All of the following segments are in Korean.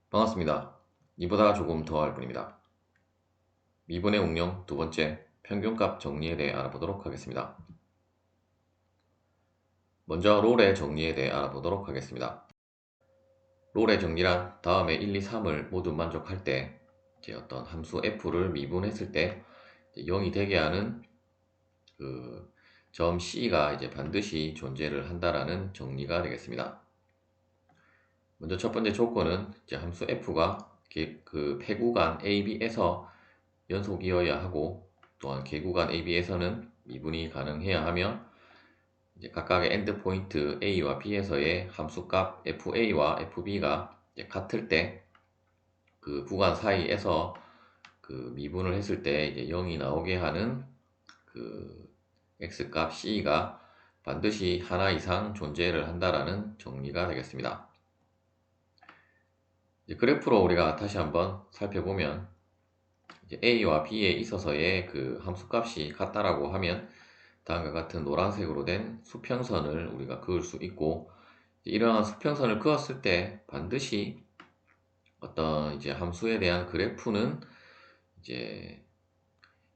반갑습니다. 이보다 조금 더 할 뿐입니다. 미분의 응용 두 번째, 평균값 정리에 대해 알아보도록 하겠습니다. 먼저 롤의 정리에 대해 알아보도록 하겠습니다. 롤의 정리란 다음에 1, 2, 3을 모두 만족할 때 이제 어떤 함수 f를 미분했을 때 0이 되게 하는 그 점 C가 이제 반드시 존재를 한다라는 정리가 되겠습니다. 먼저 첫 번째 조건은 이제 함수 f가 그 폐구간 AB에서 연속이어야 하고, 또한 개구간 AB에서는 미분이 가능해야 하며, 이제 각각의 엔드포인트 A와 B에서의 함수값 FA와 FB가 같을 때 그 구간 사이에서 그 미분을 했을 때 이제 0이 나오게 하는 그 X값 C가 반드시 하나 이상 존재를 한다라는 정리가 되겠습니다. 이제 그래프로 우리가 다시 한번 살펴보면, 이제 A와 B에 있어서의 그 함수값이 같다라고 하면 다음과 같은 노란색으로 된 수평선을 우리가 그을 수 있고, 이러한 수평선을 그었을 때 반드시 어떤 이제 함수에 대한 그래프는 이제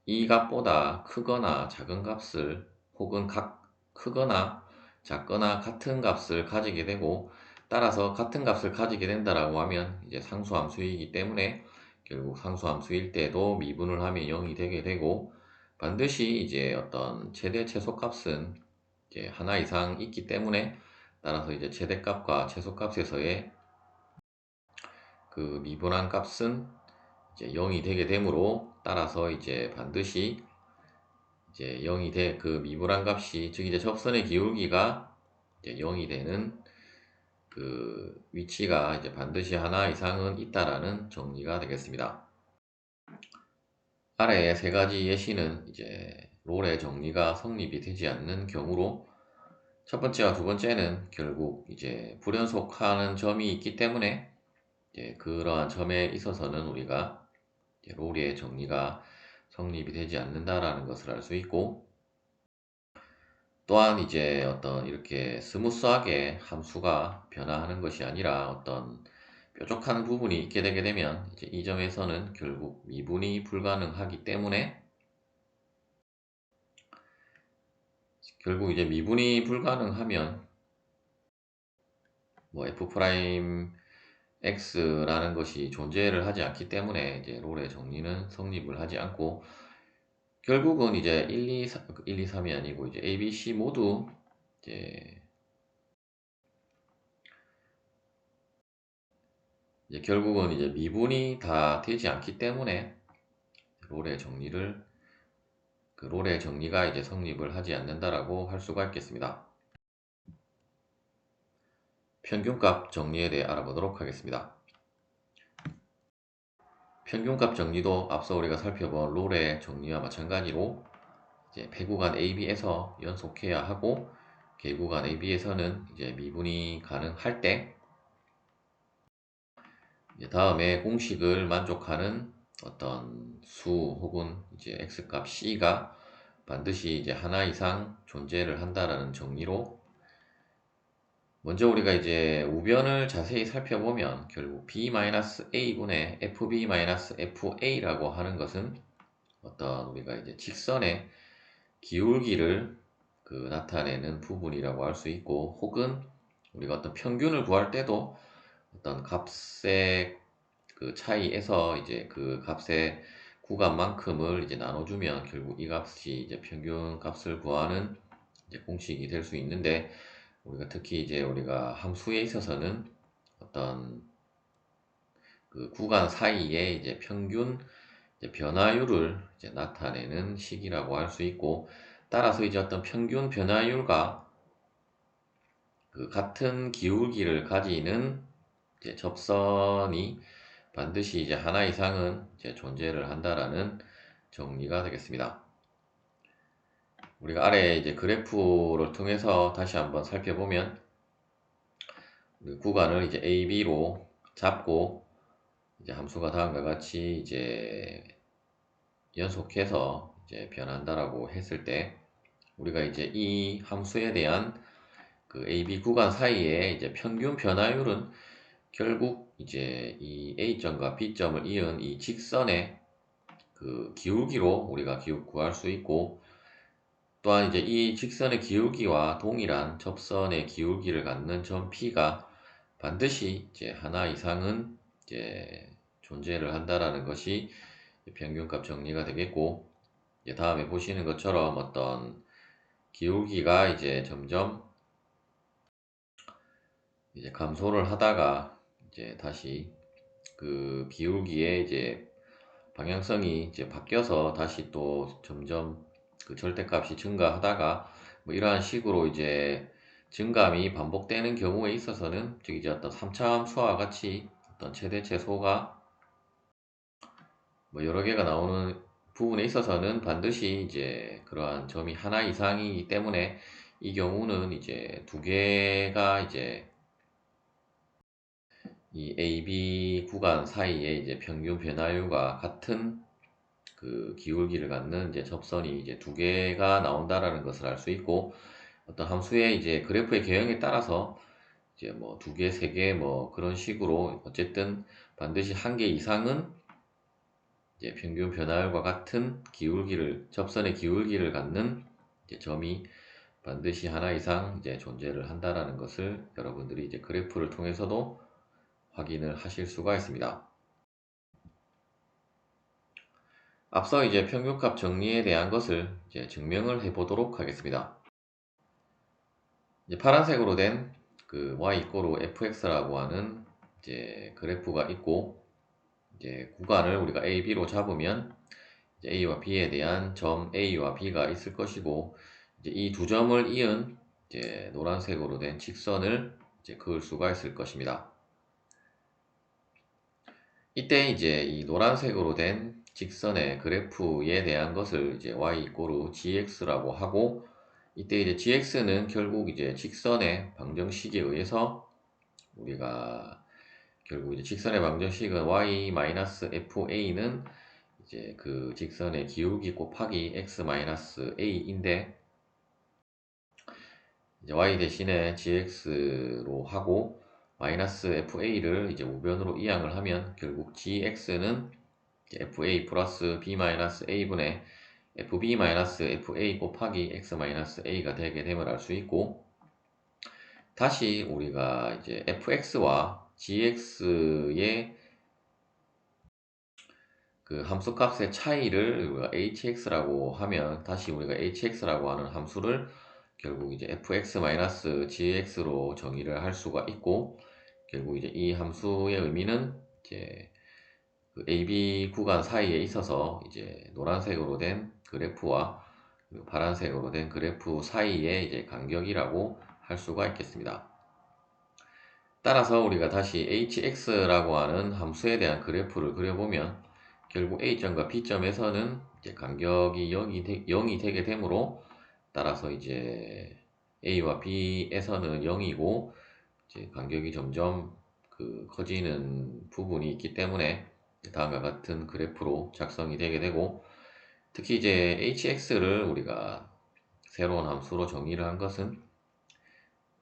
이 값보다 크거나 작은 값을, 혹은 크거나 작거나 같은 값을 가지게 되고, 따라서 같은 값을 가지게 된다라고 하면 이제 상수함수이기 때문에 결국 상수함수일 때도 미분을 하면 0이 되게 되고, 반드시 이제 어떤 최대 최소값은 이제 하나 이상 있기 때문에, 따라서 이제 최대값과 최소값에서의 그 미분한 값은 이제 0이 되게 되므로, 따라서 이제 반드시 이제 0이 그 미분한 값이, 즉 이제 접선의 기울기가 이제 0이 되는 그 위치가 이제 반드시 하나 이상은 있다라는 정리가 되겠습니다. 아래의 세 가지 예시는 이제 롤의 정리가 성립이 되지 않는 경우로, 첫 번째와 두 번째는 결국 이제 불연속하는 점이 있기 때문에 이제 그러한 점에 있어서는 우리가 이제 롤의 정리가 성립이 되지 않는다라는 것을 알 수 있고, 또한 이제 어떤 이렇게 스무스하게 함수가 변화하는 것이 아니라 어떤 뾰족한 부분이 있게 되게 되면 이제 이 점에서는 결국 미분이 불가능하기 때문에, 결국 이제 미분이 불가능하면 뭐 f 프라임 x라는 것이 존재를 하지 않기 때문에 이제 롤의 정리는 성립을 하지 않고, 결국은 이제 1, 2, 3이 아니고 이제 A, B, C 모두 이제 결국은 이제 미분이 다 되지 않기 때문에 롤의 정리를 그 롤의 정리가 이제 성립을 하지 않는다라고 할 수가 있겠습니다. 평균값 정리에 대해 알아보도록 하겠습니다. 평균값 정리도 앞서 우리가 살펴본 롤의 정리와 마찬가지로 이제 배구간 AB에서 연속해야 하고, 개구간 AB에서는 이제 미분이 가능할 때 다음에 공식을 만족하는 어떤 수 혹은 이제 x값 c가 반드시 이제 하나 이상 존재를 한다라는 정리로, 먼저 우리가 이제 우변을 자세히 살펴보면 결국 b-a분의 fb-fa라고 하는 것은 어떤 우리가 이제 직선의 기울기를 그 나타내는 부분이라고 할 수 있고, 혹은 우리가 어떤 평균을 구할 때도 어떤 값의 그 차이에서 이제 그 값의 구간만큼을 이제 나눠주면 결국 이 값이 이제 평균 값을 구하는 이제 공식이 될 수 있는데, 우리가 특히 이제 우리가 함수에 있어서는 어떤 그 구간 사이에 이제 평균 이제 변화율을 이제 나타내는 식이라고 할 수 있고, 따라서 이제 어떤 평균 변화율과 그 같은 기울기를 가지는 이제 접선이 반드시 이제 하나 이상은 이제 존재를 한다라는 정리가 되겠습니다. 우리가 아래 이제 그래프를 통해서 다시 한번 살펴보면, 구간을 이제 A, B로 잡고 이제 함수가 다음과 같이 이제 연속해서 이제 변한다라고 했을 때, 우리가 이제 이 함수에 대한 그 A, B 구간 사이에 이제 평균 변화율은 결국 이제 이 A점과 B점을 이은 이 직선의 그 기울기로 우리가 구할 수 있고, 또한 이제 이 직선의 기울기와 동일한 접선의 기울기를 갖는 점 P가 반드시 이제 하나 이상은 이제 존재를 한다라는 것이 평균값 정리가 되겠고, 이제 다음에 보시는 것처럼 어떤 기울기가 이제 점점 이제 감소를 하다가 이제 다시 그 기울기의 이제 방향성이 이제 바뀌어서 다시 또 점점 그 절대값이 증가하다가 뭐 이러한 식으로 이제 증감이 반복되는 경우에 있어서는, 즉 이제 어떤 3차 함수와 같이 어떤 최대 최소가 뭐 여러 개가 나오는 부분에 있어서는 반드시 이제 그러한 점이 하나 이상이기 때문에, 이 경우는 이제 두 개가 이제 이 A, B 구간 사이에 이제 평균 변화율과 같은 그 기울기를 갖는 이제 접선이 이제 두 개가 나온다라는 것을 알 수 있고, 어떤 함수의 이제 그래프의 개형에 따라서 이제 뭐 두 개, 세 개 뭐 그런 식으로 어쨌든 반드시 한 개 이상은 이제 평균 변화율과 같은 기울기를, 접선의 기울기를 갖는 이제 점이 반드시 하나 이상 이제 존재를 한다라는 것을 여러분들이 이제 그래프를 통해서도 확인을 하실 수가 있습니다. 앞서 이제 평균값 정리에 대한 것을 이제 증명을 해 보도록 하겠습니다. 이제 파란색으로 된 그 y 이꼬르 fx라고 하는 이제 그래프가 있고, 이제 구간을 우리가 a, b로 잡으면 이제 a와 b에 대한 점 a와 b가 있을 것이고, 이제 이 두 점을 이은 이제 노란색으로 된 직선을 이제 그을 수가 있을 것입니다. 이때 이제 이 노란색으로 된 직선의 그래프에 대한 것을 이제 y 이꼬르 gx라고 하고, 이때 이제 gx는 결국 이제 직선의 방정식에 의해서 우리가 결국 이제 직선의 방정식은 y-fa는 이제 그 직선의 기울기 곱하기 x-a인데, 이제 y 대신에 gx로 하고 -fa를 이제 우변으로 이항을 하면 결국 gx는 fa 플러스 b-a분의 fb-fa 곱하기 x-a가 되게 됨을 알 수 있고, 다시 우리가 이제 fx와 gx의 그 함수값의 차이를 우리가 hx라고 하면, 다시 우리가 hx라고 하는 함수를 결국 이제 fx-gx로 정의를 할 수가 있고, 결국 이제 이 함수의 의미는 이제 그 AB 구간 사이에 있어서 이제 노란색으로 된 그래프와 그리고 파란색으로 된 그래프 사이의 이제 간격이라고 할 수가 있겠습니다. 따라서 우리가 다시 hx라고 하는 함수에 대한 그래프를 그려보면, 결국 A점과 B점에서는 이제 간격이 0이 되게 되므로, 따라서 이제 A와 B에서는 0이고 이제 간격이 점점 그 커지는 부분이 있기 때문에 다음과 같은 그래프로 작성이 되게 되고, 특히 이제 hx를 우리가 새로운 함수로 정의를 한 것은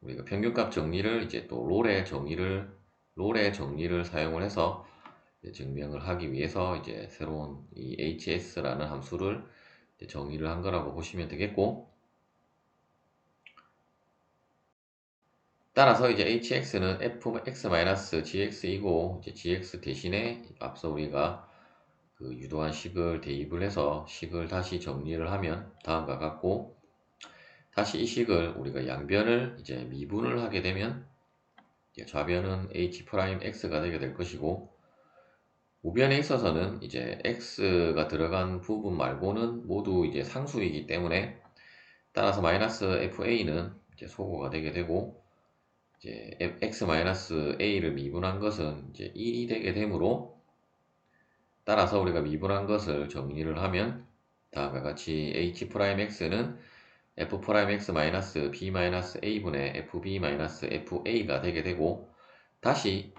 우리가 평균값 정리를 이제 또 롤의 정리를 사용을 해서 증명을 하기 위해서 이제 새로운 이 hs라는 함수를 정의를 한 거라고 보시면 되겠고, 따라서 이제 hx는 fx-gx이고, 이제 gx 대신에 앞서 우리가 그 유도한 식을 대입을 해서 식을 다시 정리를 하면 다음과 같고, 다시 이 식을 우리가 양변을 이제 미분을 하게 되면 좌변은 h'x가 되게 될 것이고, 우변에 있어서는 이제 x가 들어간 부분 말고는 모두 이제 상수이기 때문에, 따라서 마이너스 fa는 이제 소거가 되게 되고, 이제 x-a를 미분한 것은 이제 1이 되게 되므로, 따라서 우리가 미분한 것을 정리를 하면 다음과 같이 h'x는 f'x-b-a분의 fb-fa가 되게 되고, 다시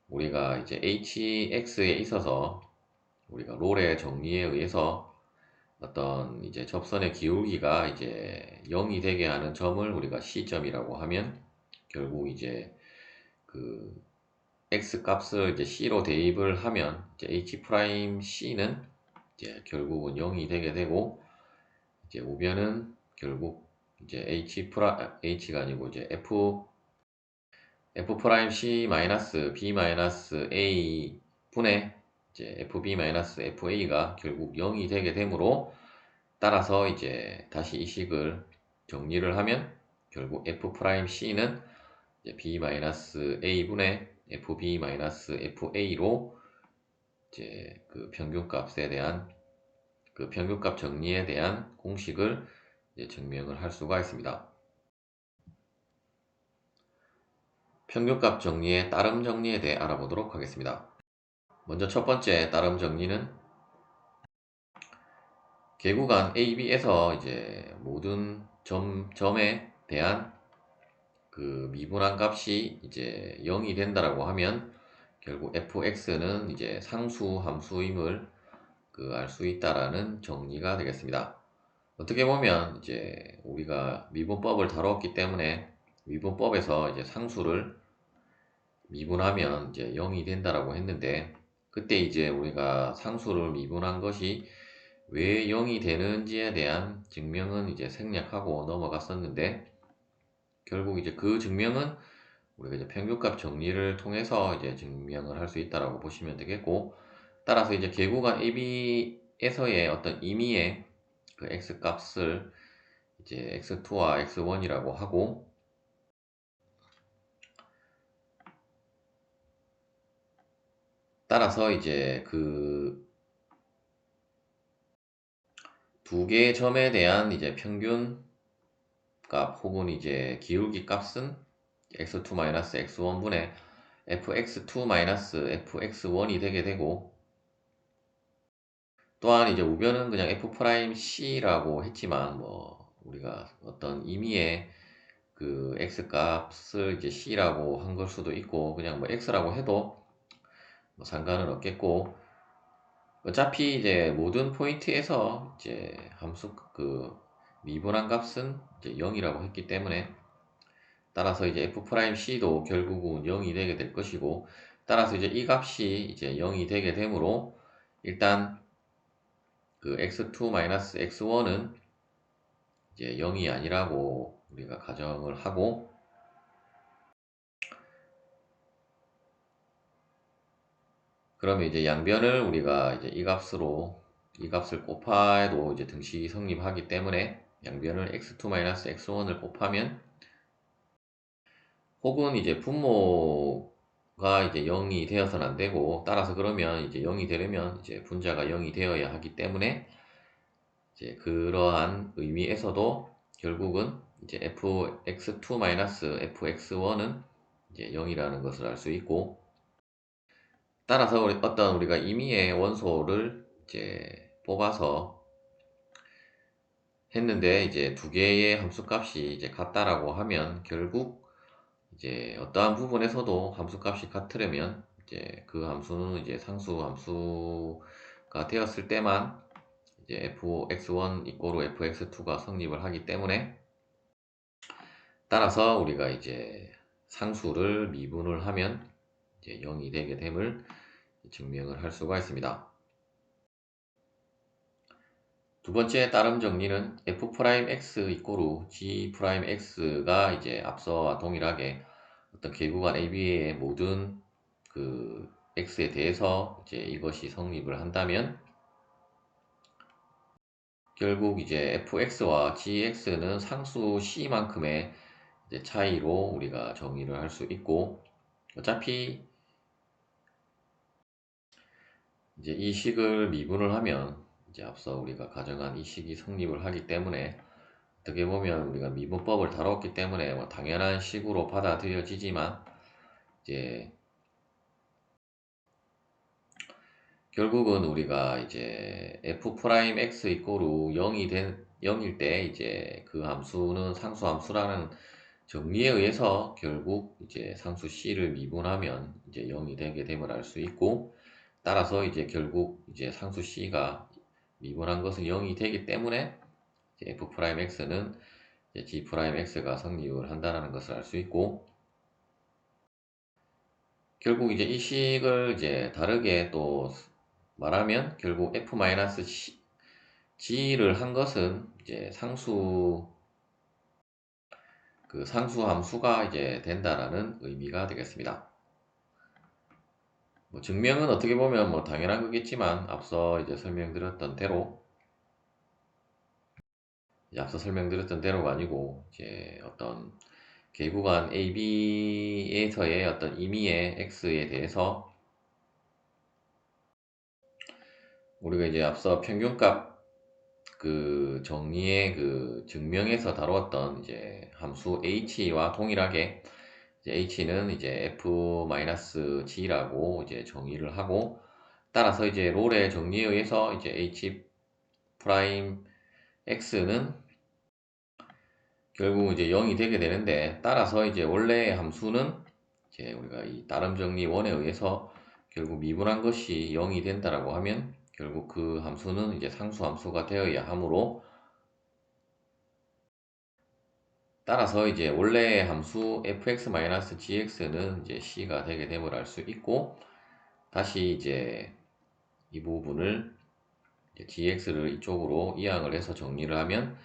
우리가 이제 hx에 있어서 우리가 롤의 정리에 의해서 어떤 이제 접선의 기울기가 이제 0이 되게 하는 점을 우리가 C점이라고 하면, 결국 이제 그 x 값을 이제 c로 대입을 하면 이제 h 프라임 c는 이제 결국은 0이 되게 되고, 이제 우변은 결국 이제 h가 아니고 이제 f 프라임 c 마이너스 b 마이너스 a 분의 이제 fb 마이너스 fa가 결국 0이 되게 되므로, 따라서 이제 다시 이 식을 정리를 하면 결국 f 프라임 c는 이제 b 마이너스 a 분의 fb 마이너스 fa로 이제 그 평균값에 대한 그 평균값 정리에 대한 공식을 이제 증명을 할 수가 있습니다. 평균값 정리의 따름 정리에 대해 알아보도록 하겠습니다. 먼저 첫 번째 따름 정리는 개구간 AB에서 이제 모든 점에 대한 그 미분한 값이 이제 0이 된다라고 하면 결국 fx는 이제 상수 함수임을 그 알 수 있다라는 정리가 되겠습니다. 어떻게 보면 이제 우리가 미분법을 다뤘기 때문에 미분법에서 이제 상수를 미분하면 이제 0이 된다라고 했는데, 그때 이제 우리가 상수를 미분한 것이 왜 0이 되는지에 대한 증명은 이제 생략하고 넘어갔었는데, 결국 이제 그 증명은 우리가 이제 평균값 정리를 통해서 이제 증명을 할 수 있다라고 보시면 되겠고, 따라서 이제 개구간 AB에서의 어떤 임의의 그 x 값을 이제 x2와 x1이라고 하고, 따라서 이제 그 두 개의 점에 대한 이제 평균 값 혹은 이제 기울기 값은 x2 x1분의 fx2 fx1이 되게 되고, 또한 이제 우변은 그냥 f'C라고 했지만 뭐 우리가 어떤 임의의 그 x 값을 이제 c라고 한 걸 수도 있고, 그냥 뭐 x라고 해도 뭐 상관은 없겠고, 어차피 이제 모든 포인트에서 이제 함수 그 미분한 값은 이제 0이라고 했기 때문에, 따라서 이제 f'C도 결국은 0이 되게 될 것이고, 따라서 이제 이 값이 이제 0이 되게 되므로 일단 그 x2 x1은 이제 0이 아니라고 우리가 가정을 하고, 그러면 이제 양변을 우리가 이제 이 값을 곱해도 이제 등식이 성립하기 때문에 양변을 x2 x1을 곱하면, 혹은 이제 분모가 이제 0이 되어서는 안 되고, 따라서 그러면 이제 0이 되려면 이제 분자가 0이 되어야 하기 때문에, 이제 그러한 의미에서도 결국은 이제 fx2 fx1은 이제 0이라는 것을 알 수 있고, 따라서 어떤 우리가 임의의 원소를 이제 뽑아서 했는데, 이제 두 개의 함수값이 이제 같다라고 하면 결국 이제 어떠한 부분에서도 함수값이 같으려면 이제 그 함수는 이제 상수 함수가 되었을 때만 이제 fx1 fx2가 성립을 하기 때문에, 따라서 우리가 이제 상수를 미분을 하면 이제 0이 되게 됨을 증명을 할 수가 있습니다. 두 번째 따름 정리는 f'x g'x가 이제 앞서와 동일하게 어떤 개구간 AB의 모든 그 x에 대해서 이제 이것이 성립을 한다면, 결국 이제 fx와 gx는 상수 c만큼의 이제 차이로 우리가 정의를 할 수 있고, 어차피 이제 이 식을 미분을 하면 이제 앞서 우리가 가정한 이 식이 성립을 하기 때문에, 어떻게 보면 우리가 미분법을 다뤘기 때문에 뭐 당연한 식으로 받아들여지지만, 이제 결국은 우리가 이제 f'x 0일 때 이제 그 함수는 상수 함수라는 정리에 의해서 결국 이제 상수 c를 미분하면 이제 0이 되게 됨을 알 수 있고, 따라서 이제 결국 이제 상수 c가 미분한 것은 0이 되기 때문에 이제 f'x는 이제 g'x가 성립을 한다는 것을 알 수 있고, 결국 이제 이 식을 이제 다르게 또 말하면 결국 F-G를 한 것은 이제 상수 함수가 이제 된다라는 의미가 되겠습니다. 뭐 증명은 어떻게 보면 뭐 당연한 거겠지만 앞서 설명드렸던 대로가 아니고 이제 어떤 개구간 AB에서의 어떤 임의의 x에 대해서 우리가 이제 앞서 평균값 그 정리의 그 증명에서 다루었던 이제 함수 h와 동일하게 이제 h는 이제 f-g라고 이제 정의를 하고, 따라서 이제 롤의 정리에 의해서 이제 h 프라임 x는 결국 이제 0이 되게 되는데, 따라서 이제 원래의 함수는 이제 우리가 이 따름 정리 1에 의해서 결국 미분한 것이 0이 된다라고 하면 결국 그 함수는 이제 상수 함수가 되어야 하므로, 따라서 이제 원래의 함수 fx-gx는 이제 c가 되게 됨을 알 수 있고, 다시 이제 이 부분을 이제 gx를 이쪽으로 이항을 해서 정리를 하면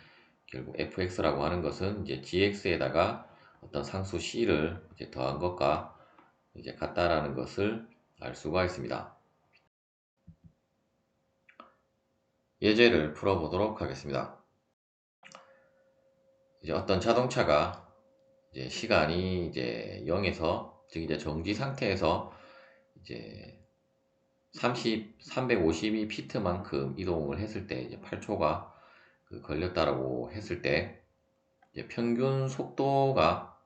결국 fx라고 하는 것은 이제 gx에다가 어떤 상수 c를 이제 더한 것과 이제 같다라는 것을 알 수가 있습니다. 예제를 풀어보도록 하겠습니다. 이제 어떤 자동차가 이제 시간이 이제 0에서, 즉 이제 정지 상태에서 이제 352피트만큼 이동을 했을 때 이제 8초가 걸렸다라고 했을 때, 이제 평균 속도가,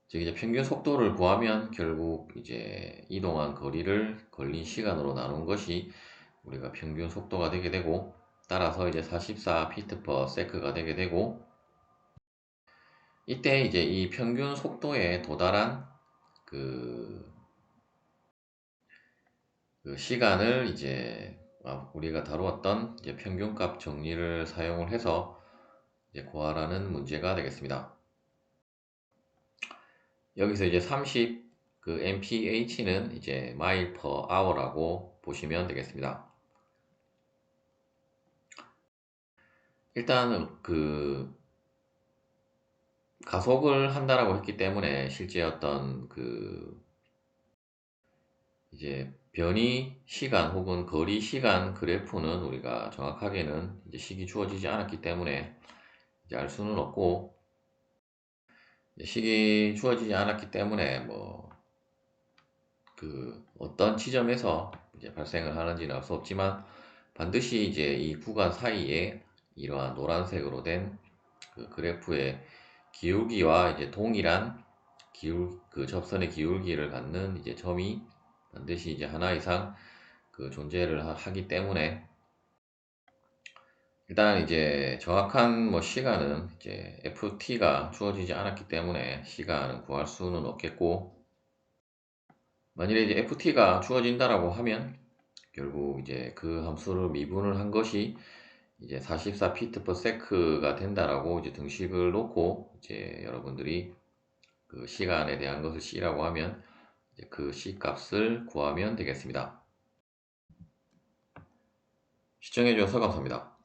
즉 이제 평균 속도를 구하면 결국 이제 이동한 거리를 걸린 시간으로 나눈 것이 우리가 평균 속도가 되게 되고, 따라서 이제 44피트/s가 되게 되고, 이때 이제 이 평균 속도에 도달한 그, 그 시간을 이제 우리가 다루었던 이제 평균값 정리를 사용을 해서 이제 구하라는 문제가 되겠습니다. 여기서 이제 30 mph는 이제 mile per hour라고 보시면 되겠습니다. 일단 가속을 한다라고 했기 때문에 실제 어떤 이제 변이 시간 혹은 거리 시간 그래프는 우리가 정확하게는 이제 식이 주어지지 않았기 때문에 이제 알 수는 없고, 식이 주어지지 않았기 때문에 뭐 어떤 지점에서 이제 발생을 하는지는 알 수 없지만, 반드시 이제 이 구간 사이에 이러한 노란색으로 된 그래프의 기울기와 이제 동일한 접선의 기울기를 갖는 이제 점이 반드시 이제 하나 이상 존재를 하기 때문에, 일단 이제 정확한 뭐 시간은 이제 ft가 주어지지 않았기 때문에 시간은 구할 수는 없겠고, 만일에 이제 ft가 주어진다라고 하면 결국 이제 그 함수를 미분을 한 것이 이제 44피트/s가 된다라고 이제 등식을 놓고 이제 여러분들이 그 시간에 대한 것을 c라고 하면 이제 그 c 값을 구하면 되겠습니다. 시청해 주셔서 감사합니다.